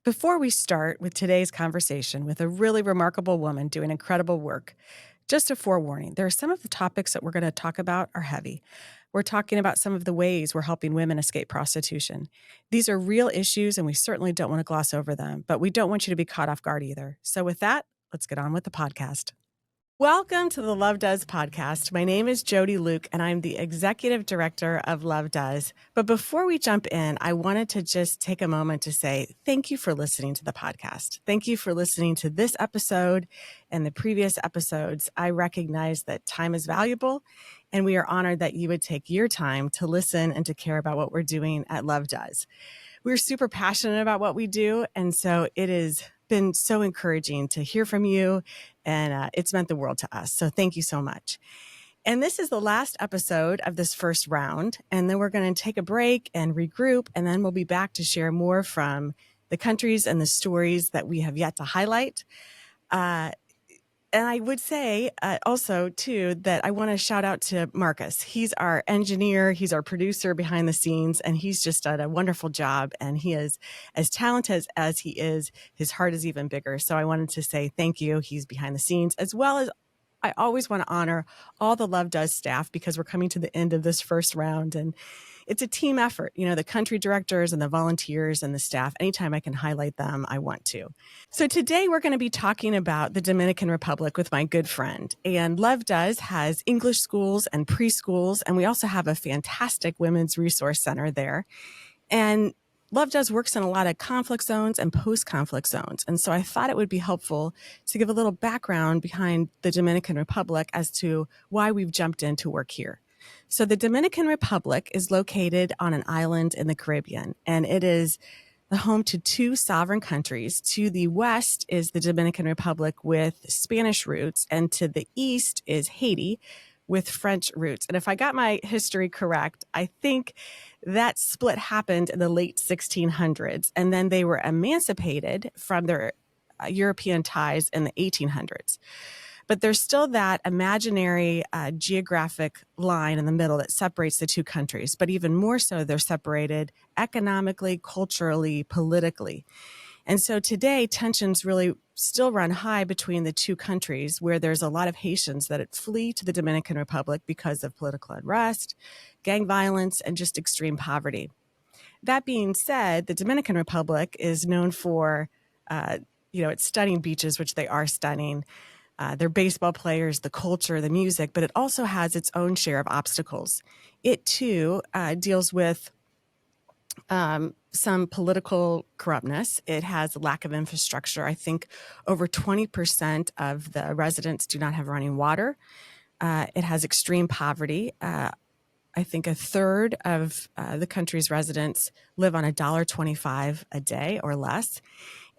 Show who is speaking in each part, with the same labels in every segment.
Speaker 1: Before we start with today's conversation with a really remarkable woman doing incredible work, just a forewarning, there are some of the topics that we're going to talk about are heavy. We're talking about some of the ways we're helping women escape prostitution. These are real issues, and we certainly don't want to gloss over them, but we don't want you to be caught off guard either. So with that, let's get on with the podcast. Welcome to the Love Does podcast. My name is Jody Luke, and I'm the executive director of Love Does. But before we jump in, I wanted to just take a moment to say thank you for listening to the podcast. Thank you for listening to this episode and the previous episodes. I recognize that time is valuable, and we are honored that you would take your time to listen and to care about what we're doing at Love Does. We're super passionate about what we do, and so it has been so encouraging to hear from you, and it's meant the world to us. So thank you so much. And this is the last episode of this first round, and then we're going to take a break and regroup, and then we'll be back to share more from the countries and the stories that we have yet to highlight. And I would say also, too, that I want to shout out to Marcus. He's our engineer. He's our producer behind the scenes, and he's just done a wonderful job. And he is as talented as he is. His heart is even bigger. So I wanted to say thank you. He's behind the scenes, as well as I always want to honor all the Love Does staff because we're coming to the end of this first round. And it's a team effort, you know, the country directors and the volunteers and the staff. Anytime I can highlight them, I want to. So today we're going to be talking about the Dominican Republic with my good friend. And Love Does has English schools and preschools, and we also have a fantastic women's resource center there. And Love Does works in a lot of conflict zones and post-conflict zones. And so I thought it would be helpful to give a little background behind the Dominican Republic as to why we've jumped in to work here. So the Dominican Republic is located on an island in the Caribbean, and it is the home to two sovereign countries. To the west is the Dominican Republic with Spanish roots, and to the east is Haiti with French roots. And if I got my history correct, I think that split happened in the late 1600s, and then they were emancipated from their European ties in the 1800s. But there's still that imaginary geographic line in the middle that separates the two countries. But even more so, they're separated economically, culturally, politically. And so today, tensions really still run high between the two countries, where there's a lot of Haitians that flee to the Dominican Republic because of political unrest, gang violence, and just extreme poverty. That being said, the Dominican Republic is known for, its stunning beaches, which they are stunning, their baseball players, the culture, the music, but it also has its own share of obstacles. It, too, deals with some political corruptness. It has a lack of infrastructure. I think over 20% of the residents do not have running water. It has extreme poverty. I think a third of the country's residents live on $1.25 a day or less,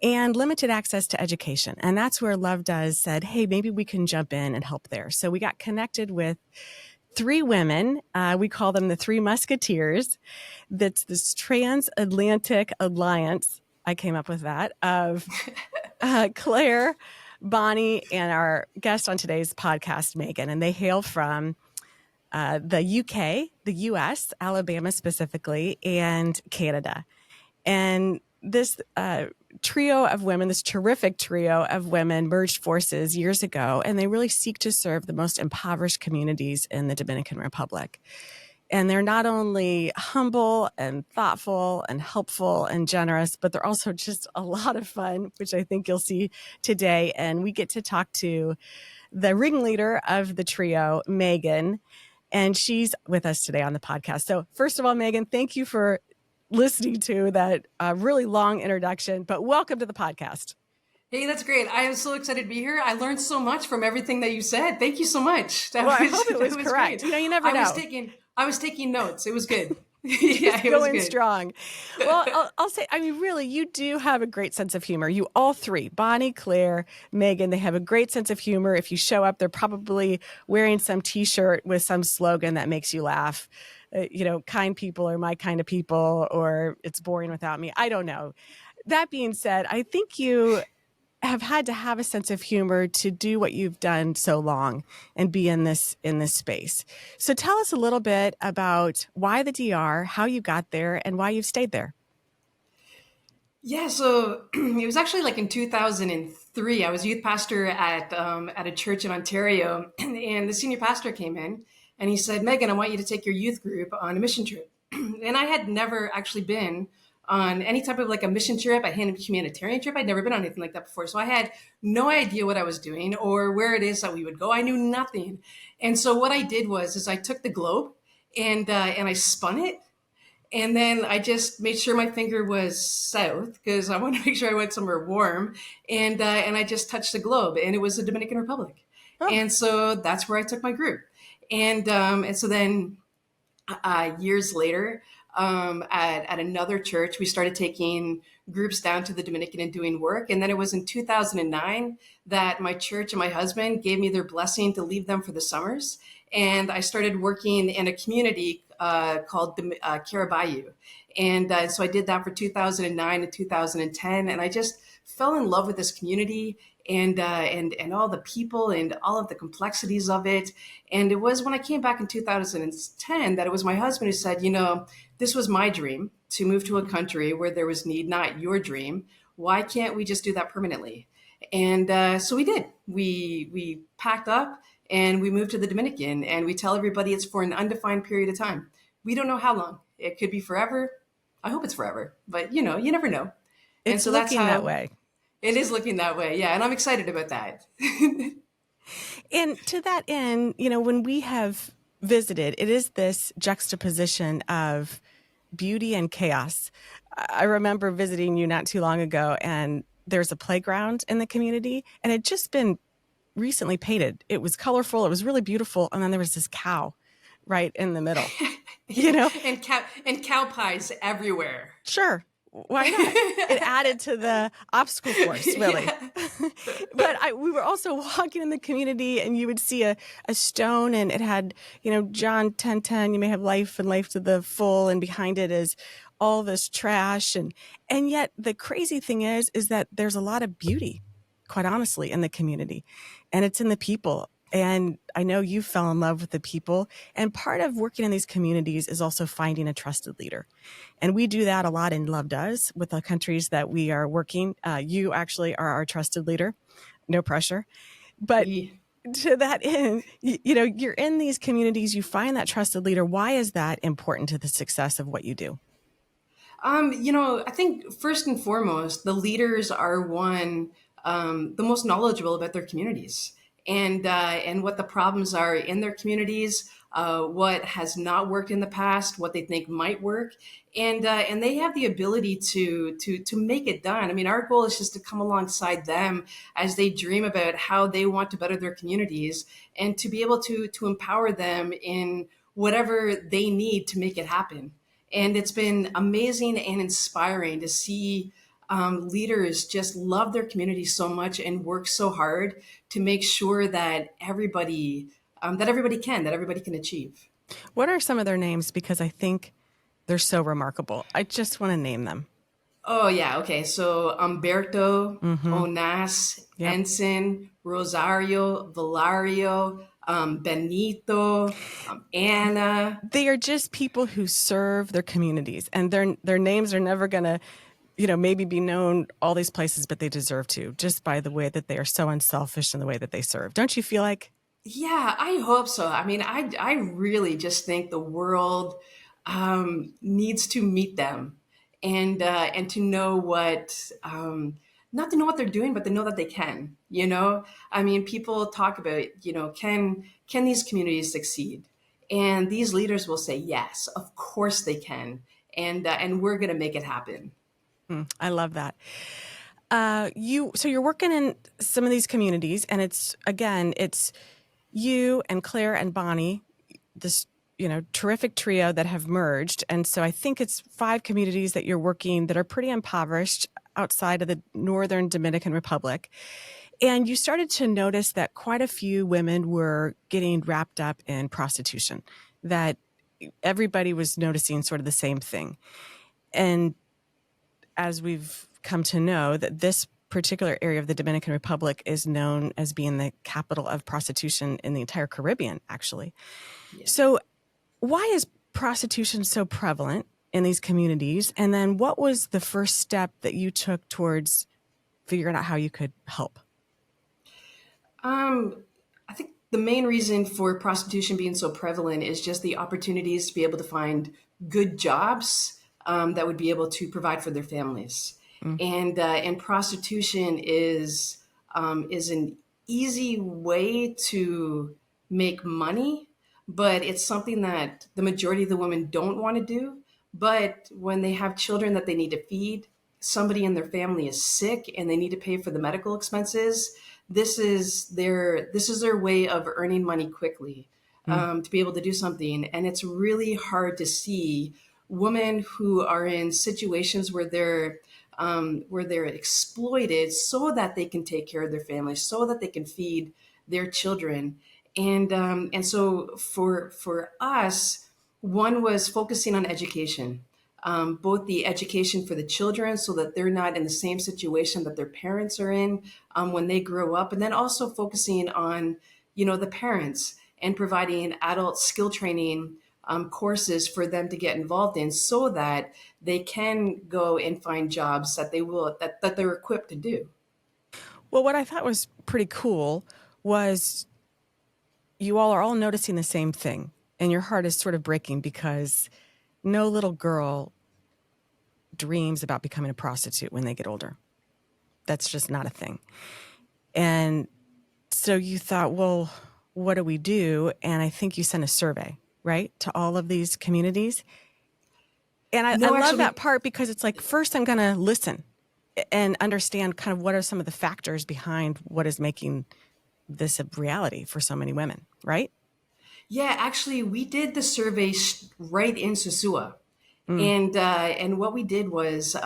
Speaker 1: and limited access to education. And that's where Love Does said, hey, maybe we can jump in and help there. So we got connected with three women. We call them the Three Musketeers. That's this transatlantic alliance. I came up with that, of Claire, Bonnie, and our guest on today's podcast, Megan. And they hail from the UK, the US, Alabama specifically, and Canada. And this trio of women, this terrific trio of women, merged forces years ago, and they really seek to serve the most impoverished communities in the Dominican Republic. And they're not only humble and thoughtful and helpful and generous, but they're also just a lot of fun, which I think you'll see today. And we get to talk to the ringleader of the trio, Megan, and she's with us today on the podcast. So first of all, Megan, thank you for listening to that really long introduction, but welcome to the podcast.
Speaker 2: Hey, that's great. I am so excited to be here. I learned so much from everything that you said. Thank you so much.
Speaker 1: I hope it was correct.
Speaker 2: Great.
Speaker 1: You never know.
Speaker 2: I was taking notes. It was good.
Speaker 1: Yeah, it was good. Strong. Well, I'll say, really, you do have a great sense of humor. You all three, Bonnie, Claire, Megan, they have a great sense of humor. If you show up, they're probably wearing some T-shirt with some slogan that makes you laugh. Kind people are my kind of people, or it's boring without me. I don't know. That being said, I think you have had to have a sense of humor to do what you've done so long and be in this space. So tell us a little bit about why the DR, how you got there, and why you've stayed there.
Speaker 2: Yeah, so it was actually like in 2003. I was youth pastor at a church in Ontario, and the senior pastor came in and he said, "Megan, I want you to take your youth group on a mission trip." And I had never actually been on any type of like a mission trip, a humanitarian trip. I'd never been on anything like that before, so I had no idea what I was doing or where it is that we would go. I knew nothing, and so what I did was I took the globe and I spun it, and then I just made sure my finger was south because I wanted to make sure I went somewhere warm. And I just touched the globe, and it was the Dominican Republic.
Speaker 1: Oh,
Speaker 2: And so that's where I took my group. And so then years later, at another church, we started taking groups down to the Dominican and doing work. And then it was in 2009 that my church and my husband gave me their blessing to leave them for the summers. And I started working in a community called Carabayou. And so I did that for 2009 and 2010. And I just fell in love with this community and all the people and all of the complexities of it. And it was when I came back in 2010 that it was my husband who said, this was my dream to move to a country where there was need, not your dream. Why can't we just do that permanently? And so we did. We packed up and we moved to the Dominican, and we tell everybody it's for an undefined period of time. We don't know how long. It could be forever. I hope it's forever, but you never know. And
Speaker 1: it's
Speaker 2: so that's
Speaker 1: looking that
Speaker 2: how
Speaker 1: way.
Speaker 2: it is looking that way. Yeah, and I'm excited about that.
Speaker 1: And to that end, when we have visited, it is this juxtaposition of beauty and chaos. I remember visiting you not too long ago, and there's a playground in the community, and it had just been recently painted. It was colorful, it was really beautiful, and then there was this cow right in the middle. You know,
Speaker 2: And cow pies everywhere.
Speaker 1: Sure. Why not? It added to the obstacle course, really.
Speaker 2: Yeah.
Speaker 1: But we were also walking in the community, and you would see a stone, and it had, John 10:10, you may have life and life to the full, and behind it is all this trash. And yet the crazy thing is that there's a lot of beauty, quite honestly, in the community, and it's in the people. And I know you fell in love with the people. And part of working in these communities is also finding a trusted leader. And we do that a lot in Love Does with the countries that we are working. You actually are our trusted leader. No pressure. But
Speaker 2: Yeah.
Speaker 1: to that end, you're in these communities, you find that trusted leader. Why is that important to the success of what you do?
Speaker 2: I think first and foremost, the leaders are the most knowledgeable about their communities and what the problems are in their communities, what has not worked in the past, what they think might work, and they have the ability to make it done. I mean, our goal is just to come alongside them as they dream about how they want to better their communities and to be able to empower them in whatever they need to make it happen. And it's been amazing and inspiring to see leaders just love their community so much and work so hard to make sure that everybody can achieve.
Speaker 1: What are some of their names? Because I think they're so remarkable. I just want to name them.
Speaker 2: Oh yeah, okay. So Umberto,
Speaker 1: Mm-hmm.
Speaker 2: Onas,
Speaker 1: Yep.
Speaker 2: Ensign, Rosario, Valario, Benito, Anna.
Speaker 1: They are just people who serve their communities, and their names are never going to, maybe be known all these places, but they deserve to, just by the way that they are so unselfish in the way that they serve. Don't you feel like?
Speaker 2: Yeah, I hope so. I mean, I really just think the world needs to meet them and to know not to know what they're doing, but to know that they can. I mean, people talk about, can these communities succeed? And these leaders will say, yes, of course they can, and we're going to make it happen.
Speaker 1: I love that. So you're working in some of these communities, and it's you and Claire and Bonnie, this terrific trio that have merged. And so I think it's 5 communities that you're working that are pretty impoverished outside of the northern Dominican Republic. And you started to notice that quite a few women were getting wrapped up in prostitution, that everybody was noticing sort of the same thing. And as we've come to know, that this particular area of the Dominican Republic is known as being the capital of prostitution in the entire Caribbean, actually.
Speaker 2: Yeah.
Speaker 1: So why is prostitution so prevalent in these communities. And then what was the first step that you took towards figuring out how you could help?
Speaker 2: I think the main reason for prostitution being so prevalent is just the opportunities to be able to find good jobs that would be able to provide for their families.
Speaker 1: Mm,
Speaker 2: And prostitution is an easy way to make money, but it's something that the majority of the women don't want to do. But when they have children that they need to feed, somebody in their family is sick and they need to pay for the medical expenses, this is their way of earning money quickly,
Speaker 1: mm,
Speaker 2: to be able to do something. And it's really hard to see women who are in situations where they're exploited so that they can take care of their families, so that they can feed their children. And so for us, one was focusing on education, both the education for the children so that they're not in the same situation that their parents are in when they grow up, and then also focusing on, the parents and providing adult skill training courses for them to get involved in so that they can go and find jobs that they're equipped to do.
Speaker 1: Well, what I thought was pretty cool was you all are all noticing the same thing, and your heart is sort of breaking because no little girl dreams about becoming a prostitute when they get older. That's just not a thing. And so you thought, well, what do we do? And I think you sent a survey, right, to all of these communities. And I
Speaker 2: No,
Speaker 1: love that
Speaker 2: actually,
Speaker 1: part because it's like, first, I'm going to listen and understand kind of what are some of the factors behind what is making this a reality for so many women, right?
Speaker 2: actually, we did the survey right in Sosua.
Speaker 1: Mm.
Speaker 2: And what we did was,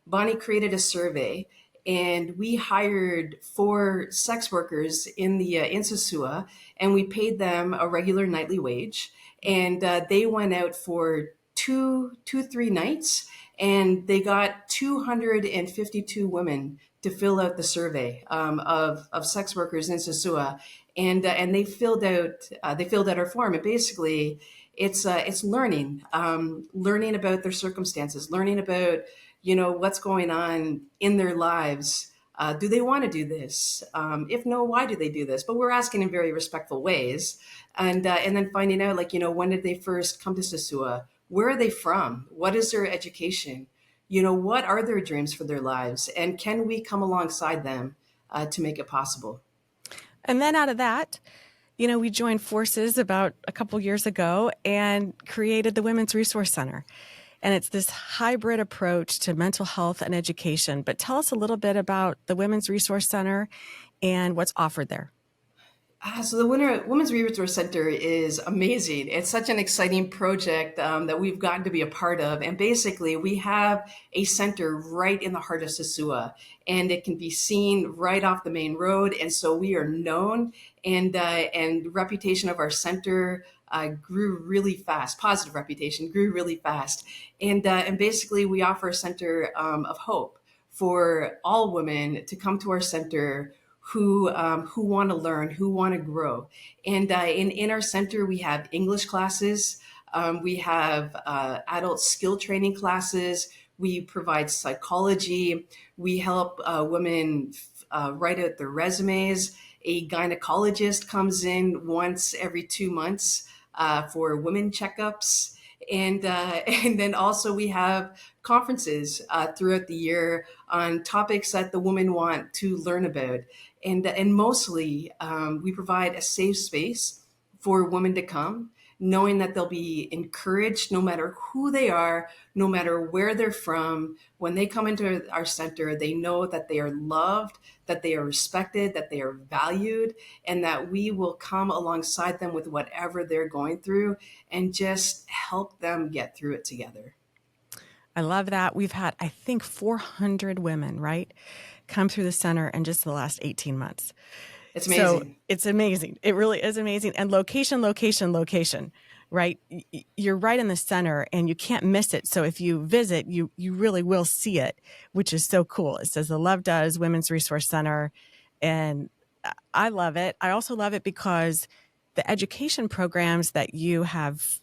Speaker 2: Bonnie created a survey, and we hired 4 sex workers in Sosua, and we paid them a regular nightly wage, and they went out for 3 nights, and they got 252 women to fill out the survey of sex workers in Sosua, and they filled out our form, and basically it's learning about their circumstances, learning about what's going on in their lives. Do they want to do this? If no, why do they do this? But we're asking in very respectful ways, and then finding out, like, when did they first come to Sosua? Where are they from? What is their education? What are their dreams for their lives? And can we come alongside them to make it possible?
Speaker 1: And then out of that, we joined forces about a couple years ago and created the Women's Resource Center. And it's this hybrid approach to mental health and education. But tell us a little bit about the Women's Resource Center and what's offered there.
Speaker 2: So the Women's Resource Center is amazing. It's such an exciting project that we've gotten to be a part of. And basically, we have a center right in the heart of Sosua, and it can be seen right off the main road. And so we are known, and reputation of our center grew really fast. Positive reputation grew really fast, and basically, we offer a center of hope for all women to come to our center who want to learn, who want to grow. And in our center, we have English classes, we have adult skill training classes, we provide psychology, we help women write out their resumes. A gynecologist comes in once every 2 months for women checkups. And then also we have conferences throughout the year on topics that the women want to learn about. And mostly, we provide a safe space for women to come, knowing that they'll be encouraged no matter who they are, no matter where they're from. When they come into our center, they know that they are loved, that they are respected, that they are valued, and that we will come alongside them with whatever they're going through and just help them get through it together.
Speaker 1: I love that. We've had, I think, 400 women, right, come through the center in just the last 18 months.
Speaker 2: It's
Speaker 1: So
Speaker 2: amazing.
Speaker 1: it's amazing. It really is amazing. And location, location, location, right? You're right in the center and you can't miss it. So if you visit, you really will see it, which is so cool. It says the Love Does Women's Resource Center. And I love it. I also love it because the education programs that you have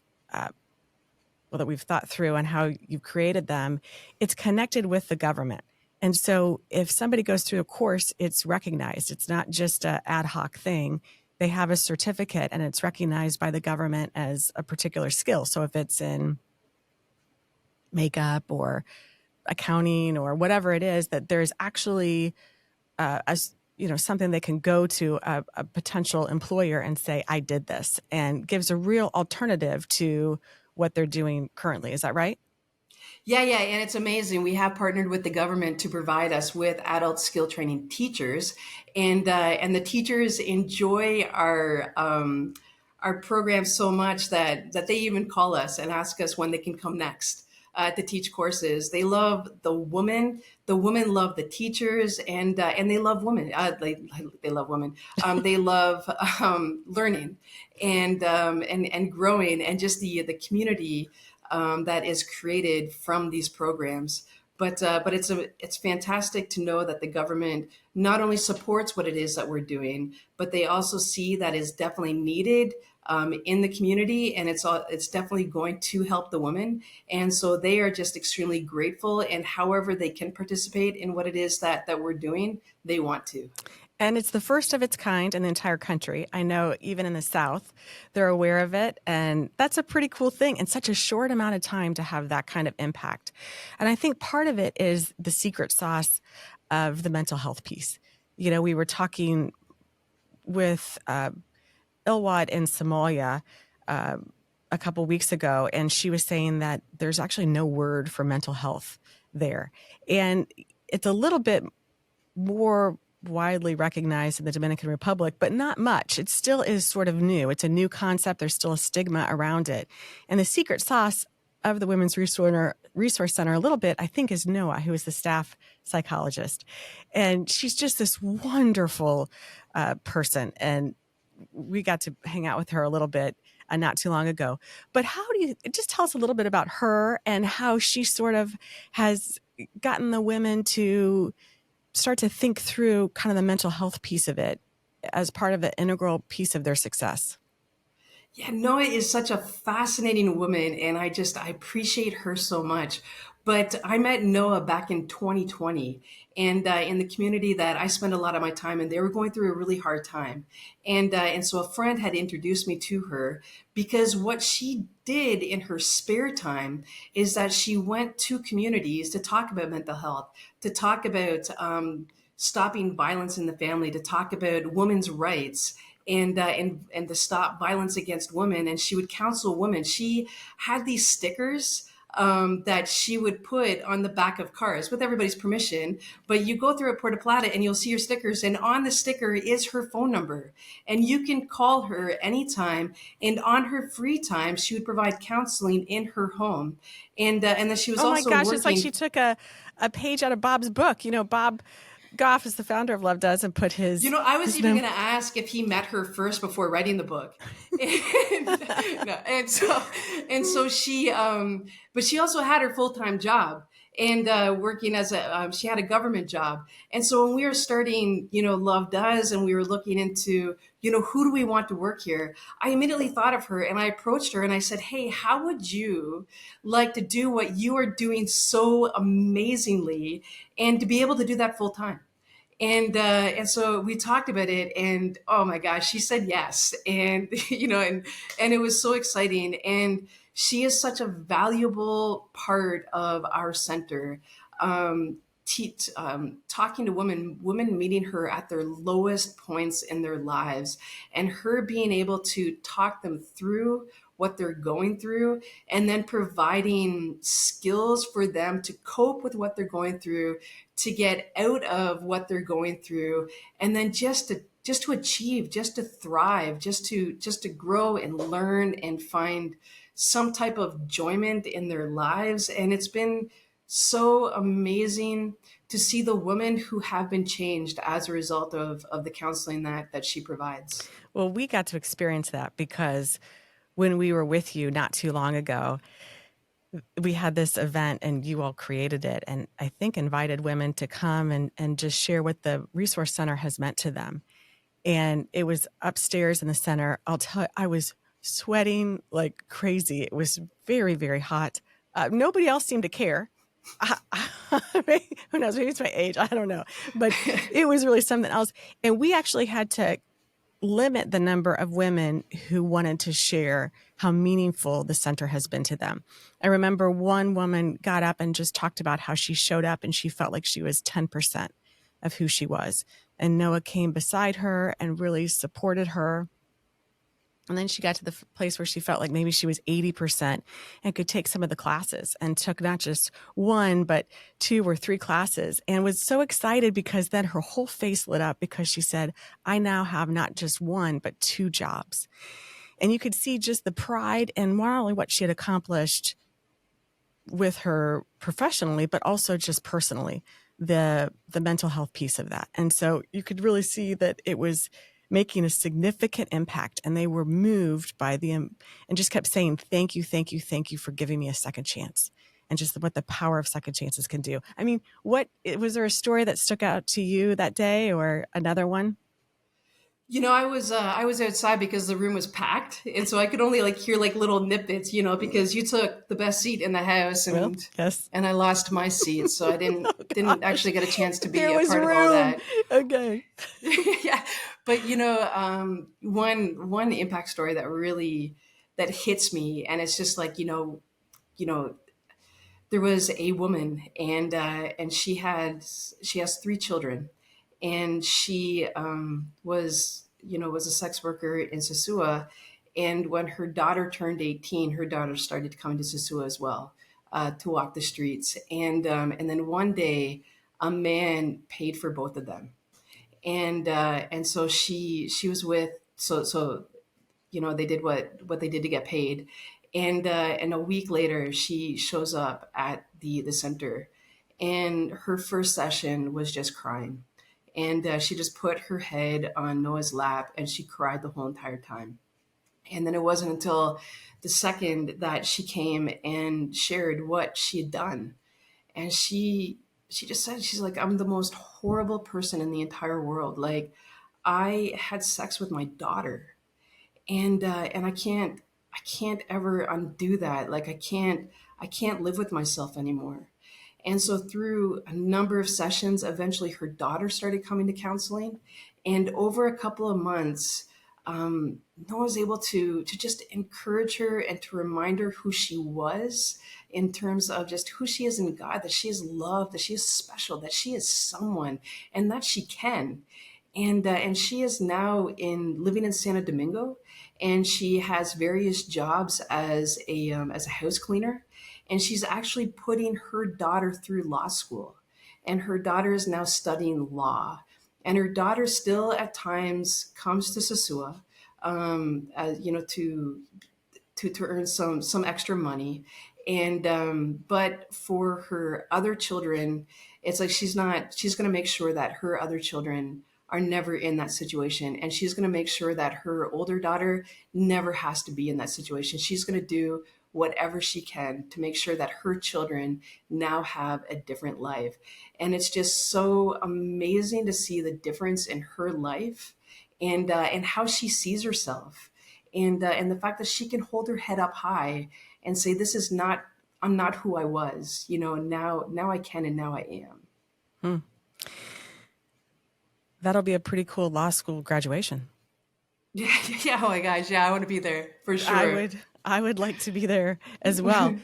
Speaker 1: well, that we've thought through and how you've created them, it's connected with the government. And so if somebody goes through a course, it's recognized. It's not just an ad hoc thing. They have a certificate and it's recognized by the government as a particular skill. So if it's in makeup or accounting or whatever it is, that there's actually something they can go to a potential employer and say, I did this, and gives a real alternative to what they're doing currently. Is that right?
Speaker 2: Yeah, yeah, and it's amazing. We have partnered with the government to provide us with adult skill training teachers, and the teachers enjoy our program so much that they even call us and ask us when they can come next to teach courses. They love the women. The women love the teachers, and they love women. They love women. They love learning and growing, and just the community that is created from these programs. But it's fantastic to know that the government not only supports what it is that we're doing, but they also see that is definitely needed in the community, and it's definitely going to help the women. And so they are just extremely grateful. And however they can participate in what it is that we're doing, they want to.
Speaker 1: And it's the first of its kind in the entire country. I know even in the South, they're aware of it. And that's a pretty cool thing in such a short amount of time to have that kind of impact. And I think part of it is the secret sauce of the mental health piece. We were talking with Ilwad in Somalia a couple weeks ago, and she was saying that there's actually no word for mental health there. And it's a little bit more widely recognized in the Dominican Republic, but not much. It still is sort of new. It's a new concept. There's still a stigma around it. And the secret sauce of the Women's Resource Center a little bit, I think, is Noah, who is the staff psychologist. And she's just this wonderful person. And we got to hang out with her a little bit not too long ago. But how do you just tell us a little bit about her and how she sort of has gotten the women to start to think through kind of the mental health piece of it as part of an integral piece of their success?
Speaker 2: Yeah, Noah is such a fascinating woman, and I appreciate her so much. But I met Noah back in 2020, and in the community that I spend a lot of my time in, they were going through a really hard time, and so a friend had introduced me to her because what she did in her spare time is that she went to communities to talk about mental health, to talk about stopping violence in the family, to talk about women's rights, and to stop violence against women. And she would counsel women. She had these stickers that she would put on the back of cars with everybody's permission. But you go through a Puerto Plata and you'll see her stickers, and on the sticker is her phone number, and you can call her anytime. And on her free time, she would provide counseling in her home. And then she was
Speaker 1: Oh my
Speaker 2: also
Speaker 1: gosh, it's like she
Speaker 2: working.
Speaker 1: took a page out of Bob's book. Bob Goff is the founder of Love Does and put
Speaker 2: I was
Speaker 1: his
Speaker 2: even going to ask if he met her first before writing the book, and, no, and so she, but she also had her full time job and working as she had a government job, and so when we were starting, Love Does, and we were looking into, who do we want to work here, I immediately thought of her and I approached her and I said, hey, how would you like to do what you are doing so amazingly, and to be able to do that full time? And so we talked about it, and oh my gosh, she said yes, and and it was so exciting, and she is such a valuable part of our center. Talking to women meeting her at their lowest points in their lives, and her being able to talk them through what they're going through, and then providing skills for them to cope with what they're going through, to get out of what they're going through, and then just to achieve, just to thrive, just to grow and learn and find some type of enjoyment in their lives. And it's been so amazing to see the women who have been changed as a result of the counseling that she provides.
Speaker 1: Well, we got to experience that because when we were with you not too long ago, we had this event and you all created it, and I think invited women to come and just share what the Resource Center has meant to them. And it was upstairs in the center. I'll tell you, I was sweating like crazy. It was very, very hot. Nobody else seemed to care. Who knows? Maybe it's my age. I don't know. But it was really something else. And we actually had to limit the number of women who wanted to share how meaningful the center has been to them. I remember one woman got up and just talked about how she showed up and she felt like she was 10% of who she was. And Noah came beside her and really supported her. And then she got to the place where she felt like maybe she was 80% and could take some of the classes, and took not just one, but 2 or 3 classes, and was so excited because then her whole face lit up because she said, I now have not just 1, but 2 jobs. And you could see just the pride and not only what she had accomplished with her professionally, but also just personally, the mental health piece of that. And so you could really see that it was making a significant impact, and they were moved by and just kept saying, thank you, thank you, thank you for giving me a second chance, and just what the power of second chances can do. I mean, was there a story that stuck out to you that day or another one?
Speaker 2: I was outside because the room was packed, and so I could only like hear like little snippets, because you took the best seat in the house,
Speaker 1: Well,
Speaker 2: and
Speaker 1: yes.
Speaker 2: and I lost my seat, so I didn't
Speaker 1: Oh,
Speaker 2: didn't
Speaker 1: gosh.
Speaker 2: actually get a chance to be
Speaker 1: There
Speaker 2: a
Speaker 1: was
Speaker 2: part of all
Speaker 1: room.
Speaker 2: that.
Speaker 1: Okay.
Speaker 2: Yeah, but one impact story that really that hits me, and it's just like you know there was a woman, and she has 3 children, and she was a sex worker in Sosua, and when her daughter turned 18, her daughter started coming to Sosua as well, to walk the streets, and then one day a man paid for both of them, and so she was with so they did what they did to get paid, and a week later she shows up at the center, and her first session was just crying, and she just put her head on Noah's lap and she cried the whole entire time. And then it wasn't until the second that she came and shared what she had done, and she just said, she's like, I'm the most horrible person in the entire world. Like, I had sex with my daughter, and I can't ever undo that. Like, I can't live with myself anymore. And so through a number of sessions, eventually her daughter started coming to counseling, and over a couple of months, Noah was able to just encourage her and to remind her who she was, in terms of just who she is in God, that she is loved, that she is special, that she is someone, and that she can. And she is now in living in Santo Domingo, and she has various jobs as a house cleaner, and she's actually putting her daughter through law school, and her daughter is now studying law, and her daughter still at times comes to Sosua, to earn some extra money, but for her other children, it's like she's going to make sure that her other children are never in that situation, and she's going to make sure that her older daughter never has to be in that situation. She's going to do whatever she can to make sure that her children now have a different life. And it's just so amazing to see the difference in her life, and how she sees herself, and the fact that she can hold her head up high and say, this is not, I'm not who I was, now I can, and now I am.
Speaker 1: Hmm. That'll be a pretty cool law school graduation.
Speaker 2: Yeah, yeah, oh my gosh, yeah, I want to be there for
Speaker 1: I
Speaker 2: sure.
Speaker 1: would I would like to be there as well.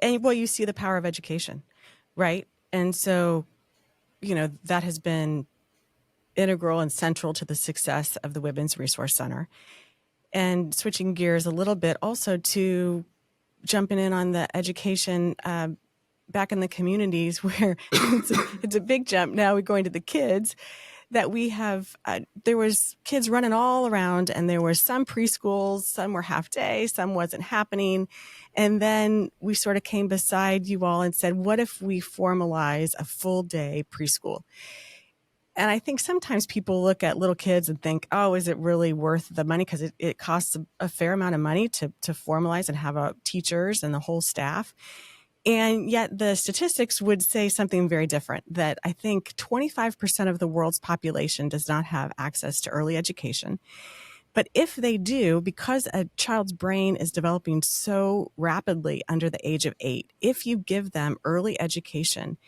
Speaker 1: And well, you see the power of education, right? And so, that has been integral and central to the success of the Women's Resource Center. And switching gears a little bit also to jumping in on the education back in the communities where it's a big jump. Now we're going to the kids that we have. There was kids running all around, and there were some preschools, some were half day, some wasn't happening. And then we sort of came beside you all and said, what if we formalize a full day preschool? And I think sometimes people look at little kids and think, oh, is it really worth the money? Because it costs a fair amount of money to formalize and have teachers and the whole staff. And yet the statistics would say something very different, that I think 25% of the world's population does not have access to early education. But if they do, because a child's brain is developing so rapidly under the age of 8, if you give them early education,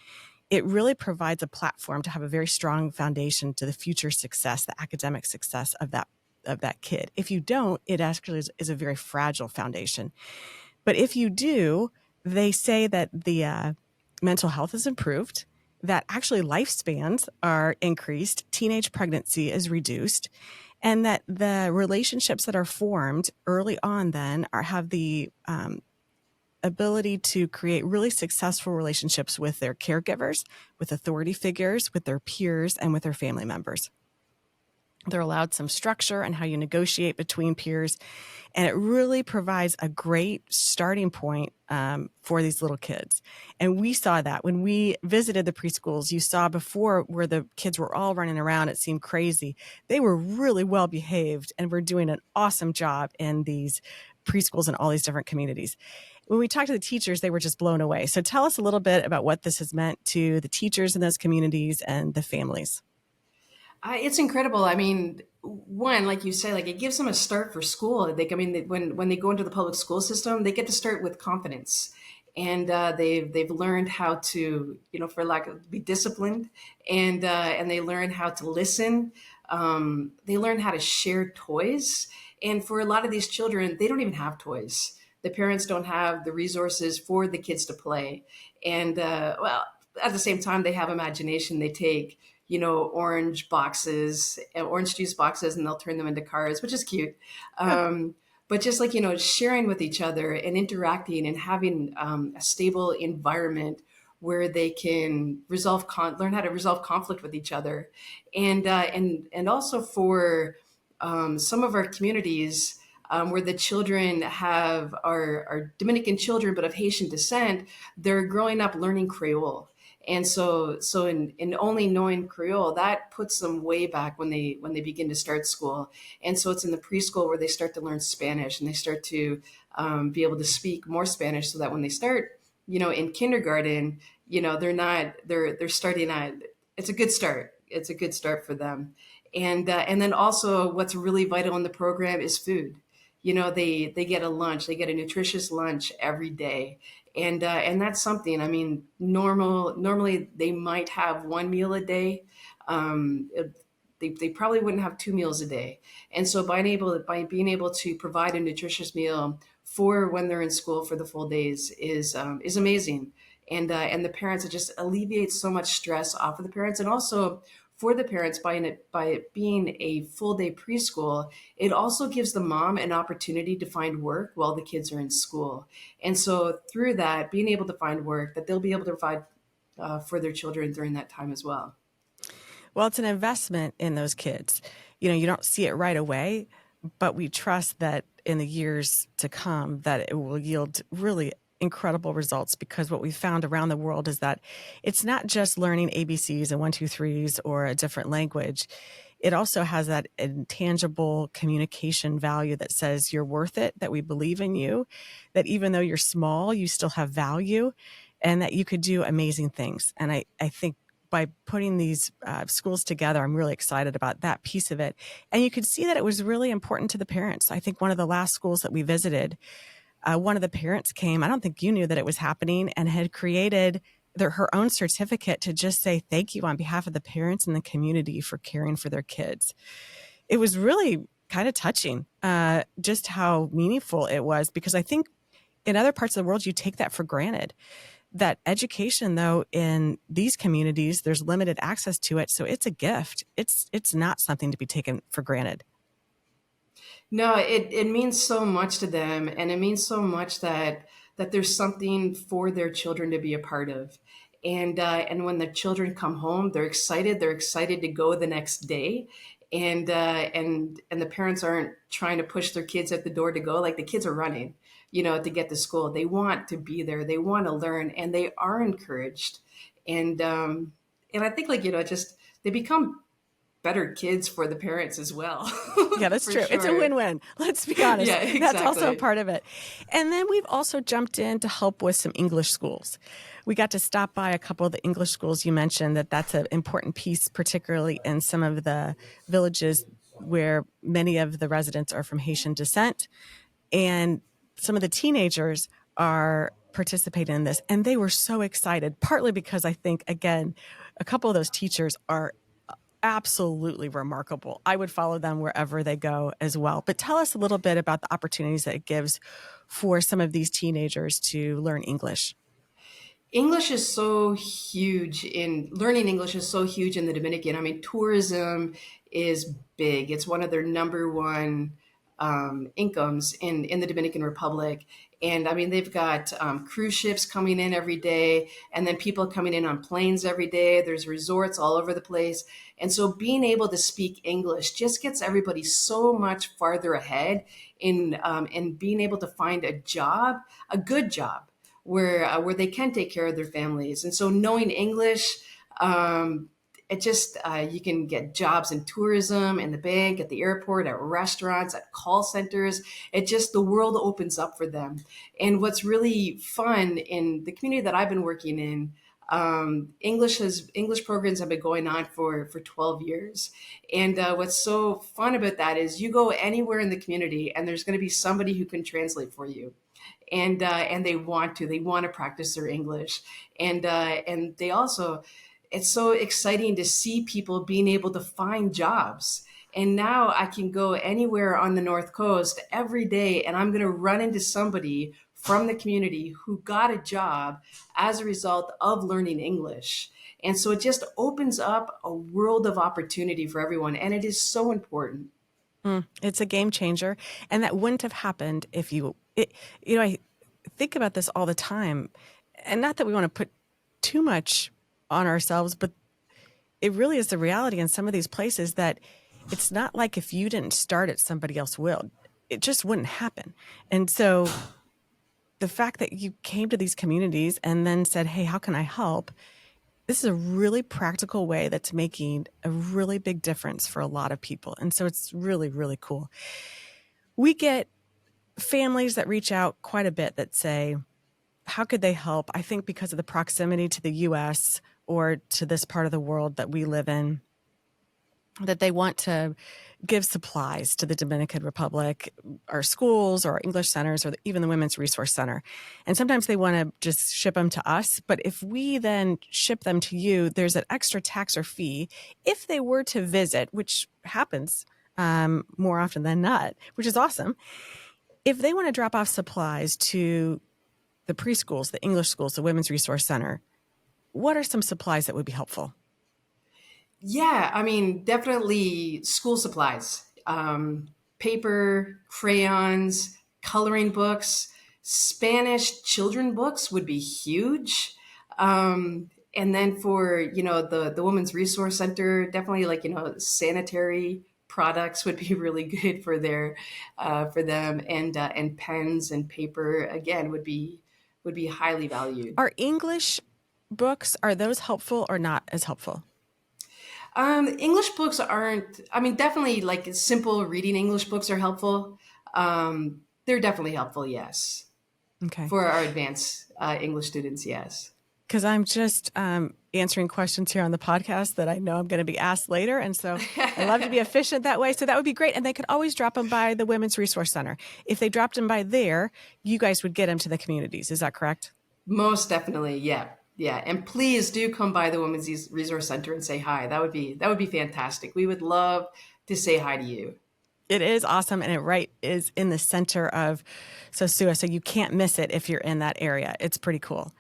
Speaker 1: it really provides a platform to have a very strong foundation to the future success, the academic success of that kid. If you don't, it actually is a very fragile foundation. But if you do, they say that the mental health is improved, that actually lifespans are increased, teenage pregnancy is reduced, and that the relationships that are formed early on then have the ability to create really successful relationships with their caregivers, with authority figures, with their peers, and with their family members. They're allowed some structure and how you negotiate between peers. And it really provides a great starting point for these little kids. And we saw that when we visited the preschools. You saw before where the kids were all running around. It seemed crazy. They were really well behaved and were doing an awesome job in these preschools in all these different communities. When we talked to the teachers, they were just blown away. So tell us a little bit about what this has meant to the teachers in those communities and the families.
Speaker 2: It's incredible. I mean, one, like you said, like it gives them a start for school. When they go into the public school system, they get to start with confidence, and they've learned how to, for lack of, be disciplined, and they learn how to listen. They learn how to share toys, and for a lot of these children, they don't even have toys. The parents don't have the resources for the kids to play, and well, at the same time, they have imagination. They take orange juice boxes, and they'll turn them into cars, which is cute. But just like, sharing with each other and interacting and having a stable environment where they can learn how to resolve conflict with each other. And also for some of our communities, where the children are Dominican children, but of Haitian descent, they're growing up learning Creole. And so in only knowing Creole, that puts them way back when they begin to start school. And so it's in the preschool where they start to learn Spanish, and they start to be able to speak more Spanish, so that when they start, in kindergarten, they're starting at, it's a good start. It's a good start for them. And then also what's really vital in the program is food. They get a lunch, they get a nutritious lunch every day. And that's something. I mean, normally they might have one meal a day. They probably wouldn't have two meals a day. And so by being able to provide a nutritious meal for when they're in school for the full days is amazing. And the parents, it just alleviates so much stress off of the parents, and also for the parents, by it being a full day preschool, it also gives the mom an opportunity to find work while the kids are in school. And so through that, being able to find work that they'll be able to provide for their children during that time as well.
Speaker 1: Well, it's an investment in those kids. You don't see it right away, but we trust that in the years to come that it will yield really incredible results, because what we've found around the world is that it's not just learning ABCs and 1, 2, 3s or a different language. It also has that intangible communication value that says you're worth it, that we believe in you, that even though you're small, you still have value, and that you could do amazing things. And I think by putting these schools together, I'm really excited about that piece of it. And you could see that it was really important to the parents. I think one of the last schools that we visited, one of the parents came, I don't think you knew that it was happening, and had created her own certificate to just say thank you on behalf of the parents and the community for caring for their kids. It was really kind of touching, just how meaningful it was, because I think in other parts of the world, you take that for granted. That education, though, in these communities, there's limited access to it. So it's a gift. It's not something to be taken for granted.
Speaker 2: No, it means so much to them, and it means so much that there's something for their children to be a part of. And when the children come home, they're excited. They're excited to go the next day, and the parents aren't trying to push their kids at the door to go. Like, the kids are running, to get to school. They want to be there. They want to learn, and they are encouraged. And I think, like, just they become better kids for the parents as well.
Speaker 1: Yeah, that's
Speaker 2: For
Speaker 1: true. It's a
Speaker 2: sure.
Speaker 1: win-win. Let's be honest.
Speaker 2: Yeah,
Speaker 1: That's also a
Speaker 2: exactly.
Speaker 1: part of it. And then we've also jumped in to help with some English schools. We got to stop by a couple of the English schools. You mentioned that that's an important piece, particularly in some of the villages where many of the residents are from Haitian descent. And some of the teenagers are participating in this. And they were so excited, partly because I think, again, a couple of those teachers are absolutely remarkable. I would follow them wherever they go as well. But tell us a little bit about the opportunities that it gives for some of these teenagers to learn English.
Speaker 2: English is so huge in learning English is so huge in the Dominican. I mean, tourism is big. It's one of their number one incomes in the Dominican Republic. And I mean, they've got cruise ships coming in every day, and then people coming in on planes every day. There's resorts all over the place. And so being able to speak English just gets everybody so much farther ahead in being able to find a job, a good job where they can take care of their families. And so knowing English, it just you can get jobs in tourism, in the bank, at the airport, at restaurants, at call centers. It just the world opens up for them. And what's really fun in the community that I've been working in. English programs have been going on for 12 years. And what's so fun about that is you go anywhere in the community and there's going to be somebody who can translate for you, and they want to practice their English, and they also, it's so exciting to see people being able to find jobs. And now I can go anywhere on the North Coast every day, and I'm going to run into somebody from the community who got a job as a result of learning English. And so it just opens up a world of opportunity for everyone, and it is so important.
Speaker 1: It's a game changer. And that wouldn't have happened if I think about this all the time. And not that we want to put too much on ourselves, but it really is the reality in some of these places that it's not like if you didn't start it, somebody else will. It just wouldn't happen. And so the fact that you came to these communities and then said, hey, how can I help? This is a really practical way that's making a really big difference for a lot of people. And so it's really, really cool. We get families that reach out quite a bit that say, how could they help? I think because of the proximity to the US or to this part of the world that we live in, that they want to give supplies to the Dominican Republic, our schools or English centers or even the Women's Resource Center. And sometimes they want to just ship them to us. But if we then ship them to you, there's an extra tax or fee if they were to visit, which happens more often than not, which is awesome. If they want to drop off supplies to the preschools, the English schools, the Women's Resource Center, what are some supplies that would be helpful?
Speaker 2: Yeah, I mean, definitely school supplies, paper, crayons, coloring books, Spanish children books would be huge. And then for, the Women's Resource Center, definitely like, sanitary products would be really good for them. And pens and paper, again, would be highly valued.
Speaker 1: Are English books, are those helpful or not as helpful?
Speaker 2: English books aren't, I mean, definitely like simple reading English books are helpful. They're definitely helpful, yes.
Speaker 1: Okay.
Speaker 2: For our advanced English students, yes.
Speaker 1: Because I'm just answering questions here on the podcast that I know I'm going to be asked later. And so I love to be efficient that way. So that would be great. And they could always drop them by the Women's Resource Center. If they dropped them by there, you guys would get them to the communities. Is that correct?
Speaker 2: Most definitely, yeah. Yeah, and please do come by the Women's Resource Center and say hi. That would be fantastic. We would love to say hi to you.
Speaker 1: It is awesome. And it is in the center of Sosua. So you can't miss it if you're in that area. It's pretty cool.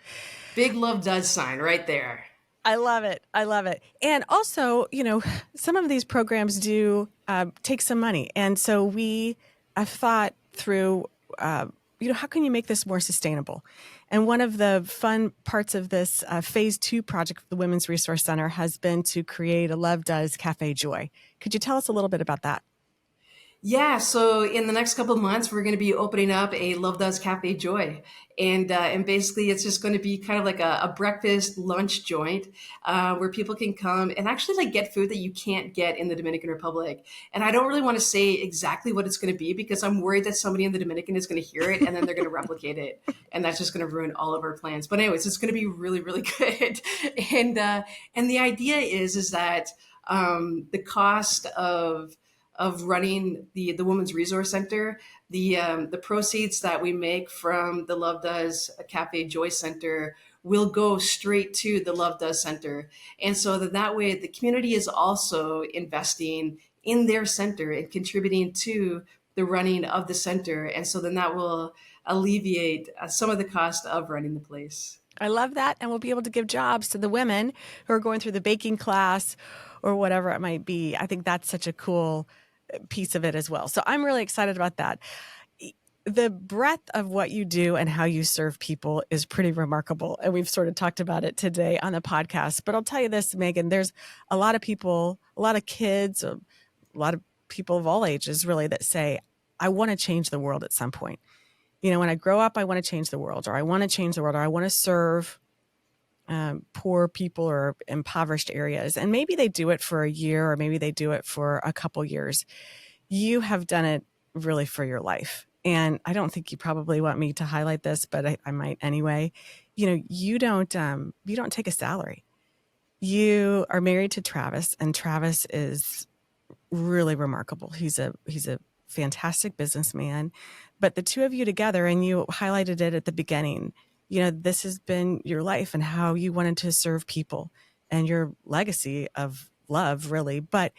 Speaker 2: Big love does sign right there.
Speaker 1: I love it. I love it. And also, some of these programs do take some money. And so we have thought through, how can you make this more sustainable? And one of the fun parts of this phase 2 project for the Women's Resource Center has been to create a Love Does Cafe Joy. Could you tell us a little bit about that?
Speaker 2: Yeah, so in the next couple of months, we're going to be opening up a Love Does Cafe Joy, and basically it's just going to be kind of like a breakfast lunch joint where people can come and actually like get food that you can't get in the Dominican Republic. And I don't really want to say exactly what it's going to be because I'm worried that somebody in the Dominican is going to hear it and then they're going to replicate it, and that's just going to ruin all of our plans. But anyways, it's going to be really, really good, and the idea is that the cost of running the Women's Resource Center. The proceeds that we make from the Love Does Cafe Joy Center will go straight to the Love Does Center. And so that way the community is also investing in their center and contributing to the running of the center. And so then that will alleviate some of the cost of running the place.
Speaker 1: I love that. And we'll be able to give jobs to the women who are going through the baking class or whatever it might be. I think that's such a cool piece of it as well. So I'm really excited about that. The breadth of what you do and how you serve people is pretty remarkable. And we've sort of talked about it today on the podcast. But I'll tell you this, Megan, there's a lot of people, a lot of kids, a lot of people of all ages really that say, I want to change the world at some point. You know, when I grow up, I want to change the world, or I want to change the world, or I want to serve poor people or impoverished areas. And maybe they do it for a year, or maybe they do it for a couple years. You have done it really for your life. And I don't think you probably want me to highlight this, but I might anyway. You know, you don't take a salary. You are married to Travis, and Travis is really remarkable. He's a fantastic businessman, but the two of you together, and you highlighted it at the beginning, you know, this has been your life and how you wanted to serve people and your legacy of love, really. But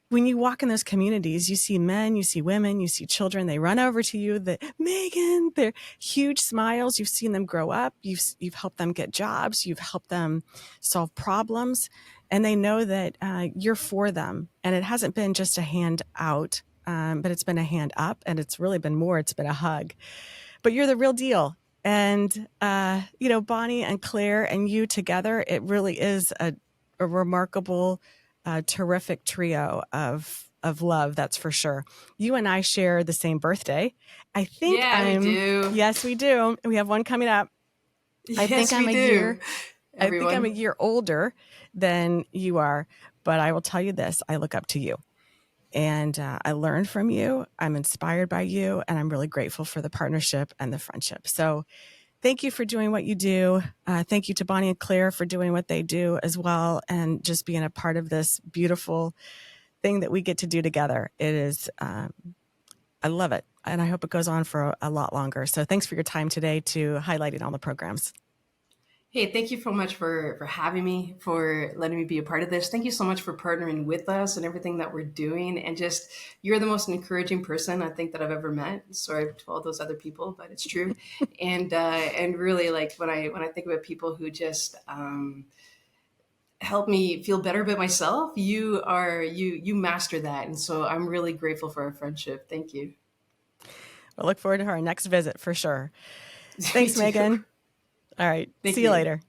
Speaker 1: when you walk in those communities, you see men, you see women, you see children, they run over to you, Megan, they're huge smiles. You've seen them grow up. You've helped them get jobs. You've helped them solve problems. And they know that you're for them. And it hasn't been just a hand out, but it's been a hand up, and it's really been more. It's been a hug. But you're the real deal. And, you know, Bonnie and Claire and you together, it really is a remarkable, terrific trio of love. That's for sure. You and I share the same birthday. I think
Speaker 2: Yeah, we do.
Speaker 1: yes, we do. We have one coming up. I think
Speaker 2: Yes,
Speaker 1: I'm
Speaker 2: we
Speaker 1: a
Speaker 2: do.
Speaker 1: year, I think I'm a
Speaker 2: Everyone.
Speaker 1: year older than you are, but I will tell you this, I look up to you. And I learned from you. I'm inspired by you. And I'm really grateful for the partnership and the friendship. So thank you for doing what you do. Thank you to Bonnie and Claire for doing what they do as well. And just being a part of this beautiful thing that we get to do together. It is, I love it. And I hope it goes on for a lot longer. So thanks for your time today to highlighting all the programs.
Speaker 2: Hey, thank you so much for having me, for letting me be a part of this. Thank you so much for partnering with us and everything that we're doing. And just, you're the most encouraging person I think that I've ever met. Sorry to all those other people, but it's true. And really, like when I think about people who just help me feel better about myself, you master that. And so I'm really grateful for our friendship. Thank you.
Speaker 1: We'll look forward to our next visit for sure.
Speaker 2: Me
Speaker 1: Thanks,
Speaker 2: too.
Speaker 1: Megan. All right.
Speaker 2: Thank
Speaker 1: See you
Speaker 2: you.
Speaker 1: later.